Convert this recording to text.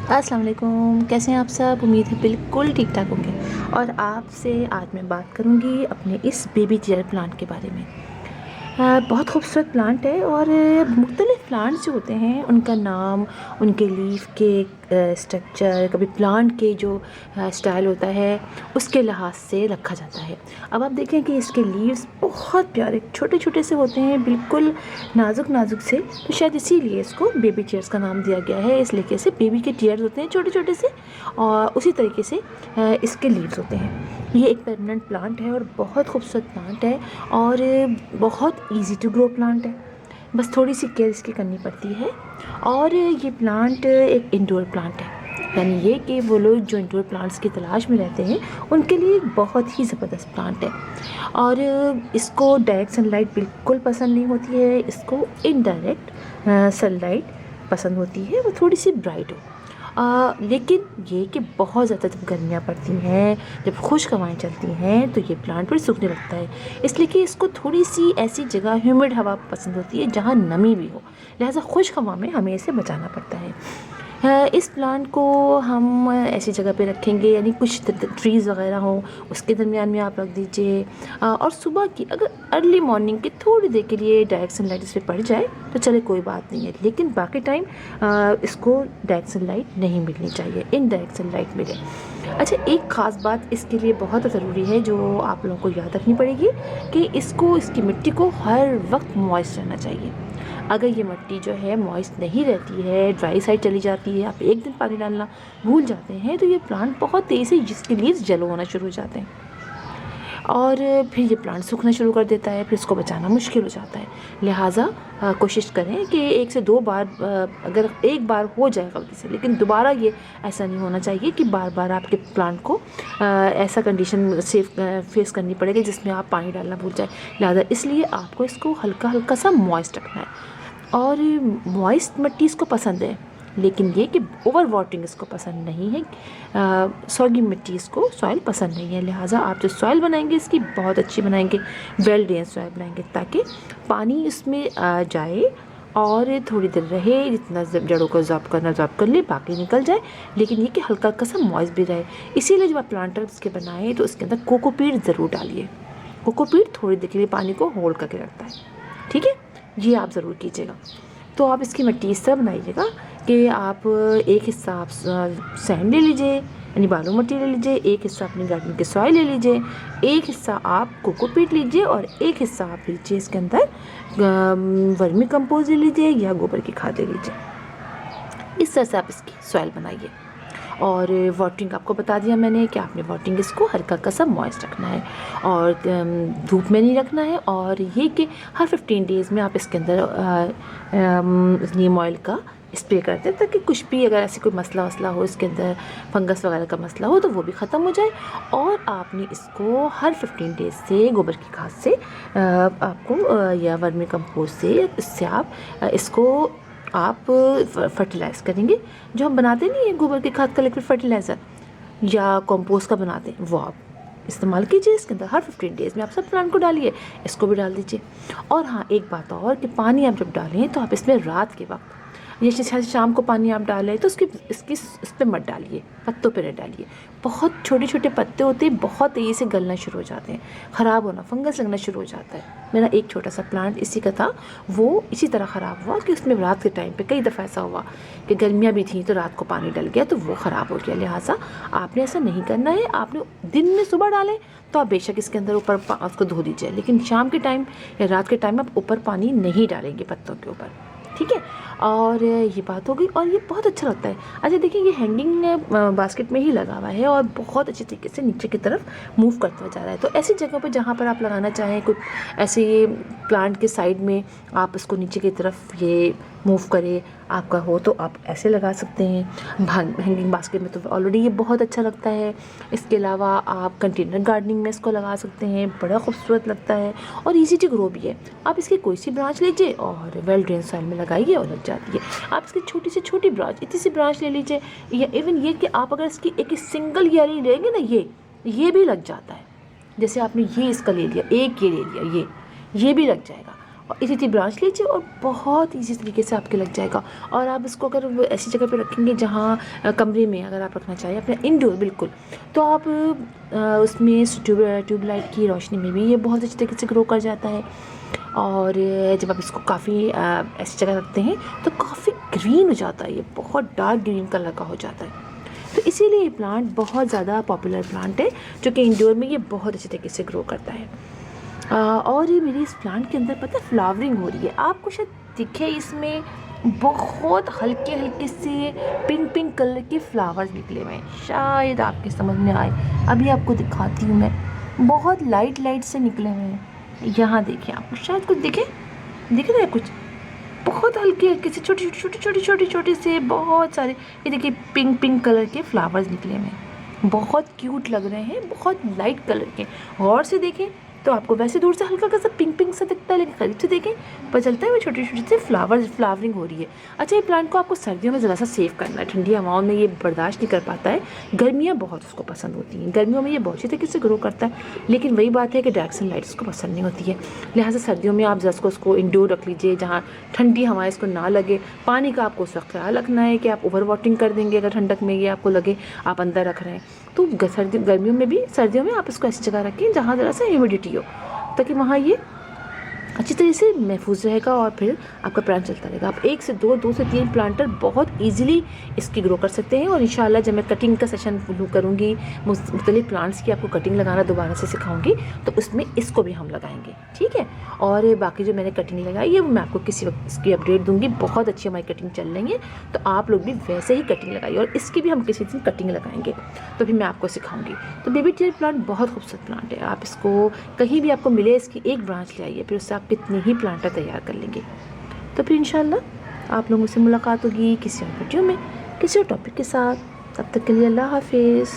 अस्सलाम वालेकुम, कैसे हैं आप सब। उम्मीद है बिल्कुल ठीक ठाक होंगे। और आपसे आज मैं बात करूंगी अपने इस बेबी चेयर प्लांट के बारे में। बहुत खूबसूरत प्लांट है। और मुख्तलिफ़ प्लांट्स जो होते हैं उनका नाम, उनके लीफ के स्ट्रक्चर, कभी प्लांट के जो स्टाइल होता है उसके लिहाज से रखा जाता है। अब आप देखें कि इसके लीव्स बहुत प्यारे छोटे छोटे से होते हैं, बिल्कुल नाजुक नाजुक से। तो शायद इसीलिए इसको बेबी चेयर्स का नाम दिया गया है। इस लेके से बेबी के चेयर्स होते हैं छोटे छोटे से, और उसी तरीके से इसके लीव्स होते हैं। ये एक परमानेंट प्लांट है और बहुत खूबसूरत प्लांट है, और बहुत इजी टू ग्रो प्लांट है। बस थोड़ी सी केयर इसकी करनी पड़ती है। और ये प्लांट एक इंडोर प्लांट है, यानी ये कि वो लोग जो इंडोर प्लांट्स की तलाश में रहते हैं उनके लिए एक बहुत ही ज़बरदस्त प्लांट है। और इसको डायरेक्ट सनलाइट बिल्कुल पसंद नहीं होती है, इसको इनडायरेक्ट सनलाइट पसंद होती है, वो थोड़ी सी ब्राइट हो। लेकिन ये कि बहुत ज़्यादा जब गर्मियाँ पड़ती हैं, जब खुश्क हवाएँ चलती हैं, तो ये प्लांट फिर सूखने लगता है। इसलिए कि इसको थोड़ी सी ऐसी जगह, ह्यूमिड हवा पसंद होती है जहाँ नमी भी हो, लिहाजा खुश्क हवा में हमें इसे बचाना पड़ता है। इस प्लांट को हम ऐसी जगह पे रखेंगे, यानी कुछ ट्रीज़ वगैरह हो उसके दरमियान में आप रख दीजिए। और सुबह की अगर अर्ली मॉर्निंग की थोड़ी देर के लिए डायरेक्ट सनलाइट इस पर पड़ जाए तो चले, कोई बात नहीं है। लेकिन बाकी टाइम इसको डायरेक्ट सनलाइट नहीं मिलनी चाहिए, इनडायरेक्ट सनलाइट मिले। अच्छा, एक ख़ास बात इसके लिए बहुत ज़रूरी है जो आप लोगों को याद रखनी पड़ेगी कि इसकी मिट्टी को हर वक्त मॉइस्ट रहना चाहिए। अगर ये मिट्टी जो है मॉइस्ट नहीं रहती है, ड्राई साइड चली जाती है, आप एक दिन पानी डालना भूल जाते हैं, तो ये प्लांट बहुत तेज़ी से जिसके लीव्स येलो होना शुरू हो जाते हैं, और फिर ये प्लांट सूखना शुरू कर देता है, फिर इसको बचाना मुश्किल हो जाता है। लिहाजा कोशिश करें कि 1 से 2 बार, अगर एक बार हो जाए गलती से, लेकिन दोबारा ये ऐसा नहीं होना चाहिए कि बार बार आपके प्लांट को ऐसा कंडीशन से फेस करनी पड़ेगी जिसमें आप पानी डालना भूल जाए। लिहाजा इसलिए आपको इसको हल्का हल्का सा मॉइस्ट रखना है। और मॉइस्ट मिट्टी इसको पसंद है, लेकिन ये कि ओवर वाटरिंग इसको पसंद नहीं है। सॉगी मिट्टी इसको सॉइल पसंद नहीं है। लिहाजा आप जो सॉइल बनाएंगे इसकी बहुत अच्छी बनाएंगे, वेल ड्रेन सॉइल बनाएंगे, ताकि पानी इसमें जाए और थोड़ी देर रहे, जितना जड़ों को ज़ाब कर ले, बाकी निकल जाए। लेकिन ये कि हल्का हल्का सा मॉइस्ट भी रहे। इसीलिए जब आप प्लांटर इसके बनाएं तो उसके अंदर कोकोपीट ज़रूर डालिए। कोकोपीट थोड़ी देर के लिए पानी को होल्ड करके रखता है, ठीक है। ये आप ज़रूर कीजिएगा। तो आप इसकी मिट्टी इस तरह बनाइएगा कि आप एक हिस्सा आप सैंड ले लीजिए, यानी बालू मिट्टी ले लीजिए, एक हिस्सा अपनी गार्डन के सॉइल ले लीजिए, एक हिस्सा आप कोकोपीट लीजिए, और एक हिस्सा आप लीजिए इसके अंदर वर्मी कंपोस्ट ले लीजिए या गोबर की खाद ले लीजिए। इस तरह से आप इसकी सॉइल बनाइए। और वाटरिंग आपको बता दिया मैंने कि आपने वाटरिंग इसको हल्का हल्का सा मॉइस्ट रखना है, और धूप में नहीं रखना है। और ये कि हर 15 डेज़ में आप इसके अंदर नीम ऑयल का स्प्रे करते हैं, ताकि कुछ भी अगर ऐसी कोई मसला वसला हो, इसके अंदर फंगस वगैरह का मसला हो, तो वो भी ख़त्म हो जाए। और आपने इसको हर 15 डेज़ से गोबर की खाद से आपको या वर्मी कंपोस्ट से, इससे आप इसको आप फर्टिलाइज़ करेंगे। जो हम बनाते नहीं है गोबर की खाद का लिक्विड फर्टिलाइज़र या कंपोस्ट का बनाते हैं, वो आप इस्तेमाल कीजिए इसके अंदर। हर 15 डेज़ में आप सब प्लांट को डालिए, इसको भी डाल दीजिए। और हाँ, एक बात और कि पानी आप जब डालें तो आप इसमें रात के वक्त, जैसे शाम को पानी आप डालें तो इस पर मत डालिए, पत्तों पे न डालिए। बहुत छोटे छोटे पत्ते होते हैं, बहुत तेज़ी से गलना शुरू हो जाते हैं, ख़राब होना, फंगस लगना शुरू हो जाता है। मेरा एक छोटा सा प्लांट इसी का था, वो इसी तरह ख़राब हुआ कि उसमें रात के टाइम पे कई दफ़ा ऐसा हुआ कि गर्मियाँ भी थी तो रात को पानी डल गया तो वो ख़राब हो गया। लिहाजा आपने ऐसा नहीं करना है। आपने दिन में सुबह डालें तो आप बेशक इसके अंदर ऊपर उसको धो दीजिए, लेकिन शाम के टाइम या रात के टाइम आप ऊपर पानी नहीं डालेंगे पत्तों के ऊपर, ठीक है। और ये बात हो गई, और ये बहुत अच्छा लगता है। अच्छा देखिए, ये हैंगिंग बास्केट में ही लगा हुआ है और बहुत अच्छे तरीके से नीचे की तरफ मूव करता हुआ जा रहा है। तो ऐसी जगह पर जहाँ पर आप लगाना चाहें, कुछ ऐसे प्लांट के साइड में आप इसको नीचे की तरफ ये मूव करे आपका हो, तो आप ऐसे लगा सकते हैं। हैंगिंग बास्केट में तो ऑलरेडी ये बहुत अच्छा लगता है। इसके अलावा आप कंटेनर गार्डनिंग में इसको लगा सकते हैं, बड़ा खूबसूरत लगता है और ईजी टू ग्रो भी है। आप इसकी कोई सी ब्रांच लीजिए और वेल ड्रेन सॉइल में लगाइए और लग जाती है। आप इसकी छोटी से छोटी ब्रांच, इतनी सी ब्रांच ले लीजिए, या इवन ये कि आप अगर इसकी एक सिंगल यारी लेंगे ना, ये भी लग जाता है। जैसे आपने ये इसका ले लिया, एक ये ले लिया, ये भी लग जाएगा। और इसी ब्रांच लीजिए और बहुत ईजी तरीके से आपके लग जाएगा। और आप इसको अगर वो ऐसी जगह पे रखेंगे जहाँ कमरे में अगर आप रखना चाहिए अपने इंडोर बिल्कुल, तो आप उसमें ट्यूबलाइट की रोशनी में भी ये बहुत अच्छी तरीके से ग्रो कर जाता है। और जब आप इसको काफ़ी ऐसी जगह रखते हैं तो काफ़ी ग्रीन हो जाता है, ये बहुत डार्क ग्रीन कलर का हो जाता है। तो इसीलिए ये प्लांट बहुत ज़्यादा पॉपुलर प्लांट है, जो कि इंडोर में ये बहुत अच्छे तरीके से ग्रो करता है। और ये मेरी इस प्लांट के अंदर पता है फ्लावरिंग हो रही है, आपको शायद दिखे इसमें बहुत हल्के हल्के से पिंक पिंक कलर के फ्लावर्स निकले हुए हैं, शायद आपके समझ में आए। अभी आपको दिखाती हूँ मैं, बहुत लाइट लाइट से निकले हुए हैं। यहाँ देखिए, आपको शायद कुछ दिख रहा है कुछ, बहुत हल्के हल्के से छोटे से बहुत सारे, ये देखिए पिंक पिंक कलर के फ्लावर्स निकले हुए हैं, बहुत क्यूट लग रहे हैं, बहुत लाइट कलर के। गौर से देखें तो आपको वैसे दूर से हल्का सा पिंक पिंक सा दिखता है, लेकिन करीब से देखें पता चलता है वो छोटे छोटे से फ्लावरिंग हो रही है। अच्छा, ये प्लांट को आपको सर्दियों में ज़रा सा सेव करना है, ठंडी हवाओं में ये बर्दाश्त नहीं कर पाता है, गर्मियाँ बहुत उसको पसंद होती हैं, गर्मियों में ये बहुत अच्छी तरीके से ग्रो करता है, लेकिन वही बात है कि डायरेक्ट सनलाइट उसको पसंद नहीं होती है। लिहाजा सर्दियों में आप जस्ट उसको इंडोर रख लीजिए जहाँ ठंडी हवाएं इसको ना लगे। पानी का आपको उसका ख्याल रखना है कि आप ओवर वाटरिंग कर देंगे अगर ठंडक में ये आपको लगे आप अंदर रख रहे हैं। तो गर्मियों में भी सर्दियों में आप इसको ऐसी जगह रखें जहाँ ज़रा सा ह्यूमिडिटी हो, ताकि वहाँ ये अच्छी तरह से महफूज रहेगा और फिर आपका प्लांट चलता रहेगा। आप 1 से 2 से 3 प्लांटर बहुत ईजिली इसकी ग्रो कर सकते हैं। और इंशाल्लाह जब मैं कटिंग का सेशन करूँगी, मुख्तलिफ प्लांट्स की आपको कटिंग लगाना दोबारा से सिखाऊंगी, तो उसमें इसको भी हम लगाएंगे, ठीक है। और बाकी जो मैंने कटिंग लगाई है वो मैं आपको किसी वक्त इसकी अपडेट दूँगी। बहुत अच्छी हमारी कटिंग चल रही है, तो आप लोग भी वैसे ही कटिंग लगाइए, और इसकी भी हम किसी दिन कटिंग लगाएंगे तो फिर मैं आपको सिखाऊंगी। तो बेबी टेल प्लांट बहुत खूबसूरत प्लांट है, आप इसको कहीं भी आपको मिले इसकी एक ब्रांच ले आइए, फिर उससे आप कितने ही प्लांटर तैयार कर लेंगे। तो फिर इंशाल्लाह आप लोगों से मुलाकात होगी किसी और वीडियो में किसी और टॉपिक के साथ। तब तक के लिए अल्लाह हाफिज़।